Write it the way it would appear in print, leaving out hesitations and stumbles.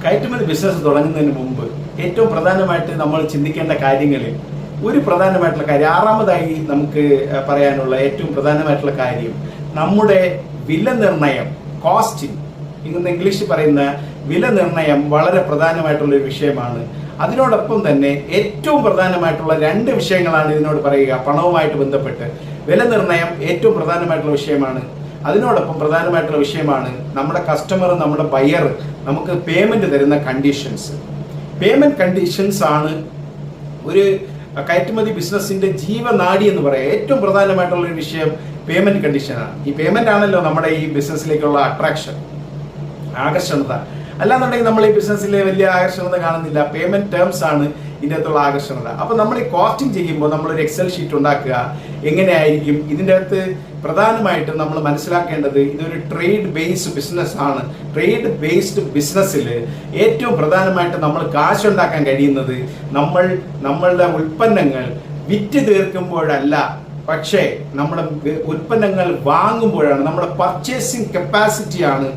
കയറ്റുമതി ബിസിനസ് തുടങ്ങുന്നതിന് മുമ്പ് ഏറ്റവും പ്രധാനമായിട്ട് നമ്മൾ ചിന്തിക്കേണ്ട കാര്യങ്ങളിൽ ഒരു പ്രധാനമായിട്ടുള്ള കാര്യം, ആറാമതായി നമുക്ക് പറയാനുള്ള ഏറ്റവും പ്രധാനമായിട്ടുള്ള കാര്യം നമ്മുടെ വില നിർണയം, കോസ്റ്റിംഗ്. ഇന്ന് ഇംഗ്ലീഷിൽ പറയുന്ന വില നിർണയം വളരെ പ്രധാനമായിട്ടുള്ള ഒരു വിഷയമാണ്. അതിനോടൊപ്പം തന്നെ ഏറ്റവും പ്രധാനമായിട്ടുള്ള രണ്ട് വിഷയങ്ങളാണ് ഇതിനോട് പറയുക. പണവുമായിട്ട് ബന്ധപ്പെട്ട് വില നിർണയം ഏറ്റവും പ്രധാനമായിട്ടുള്ള വിഷയമാണ്. അതിനോടൊപ്പം പ്രധാനമായിട്ടുള്ള വിഷയമാണ് നമ്മുടെ കസ്റ്റമർ, നമ്മുടെ ബയർ നമുക്ക് പേയ്മെന്റ് തരുന്ന കണ്ടീഷൻസ്. പേയ്മെന്റ് കണ്ടീഷൻസ് ആണ് ഒരു കയറ്റുമതി ബിസിനസിന്റെ ജീവനാഡി എന്ന് പറയാം. ഏറ്റവും പ്രധാനമായിട്ടുള്ള ഒരു വിഷയം പേയ്മെന്റ് കണ്ടീഷനാണ്. ഈ പേയ്മെന്റ് ആണല്ലോ നമ്മുടെ ഈ ബിസിനസ്സിലേക്കുള്ള അട്രാക്ഷൻ, ആകർഷണത. അല്ലാന്നുണ്ടെങ്കിൽ നമ്മൾ ഈ ബിസിനസ്സിലെ വലിയ ആകർഷണത കാണുന്നില്ല. പേയ്മെന്റ് ടേംസ് ആണ് ഇതിൻ്റെ അകത്തുള്ള ആകർഷണത. അപ്പൊ നമ്മൾ ഈ കോസ്റ്റിംഗ് ചെയ്യുമ്പോൾ നമ്മളൊരു എക്സൽ ഷീറ്റ് ഉണ്ടാക്കുക. എങ്ങനെയായിരിക്കും ഇതിൻ്റെ അകത്ത് പ്രധാനമായിട്ടും നമ്മൾ മനസ്സിലാക്കേണ്ടത്, ഇതൊരു ട്രേഡ് ബേസ്ഡ് ബിസിനസ് ആണ്. ട്രേഡ് ബേസ്ഡ് ബിസിനസ്സിൽ ഏറ്റവും പ്രധാനമായിട്ട് നമ്മൾ കാശുണ്ടാക്കാൻ കഴിയുന്നത് നമ്മളുടെ ഉൽപ്പന്നങ്ങൾ വിറ്റ് തീർക്കുമ്പോഴല്ല, പക്ഷേ നമ്മുടെ ഉൽപ്പന്നങ്ങൾ വാങ്ങുമ്പോഴാണ്. നമ്മുടെ പർച്ചേസിങ് കപ്പാസിറ്റിയാണ്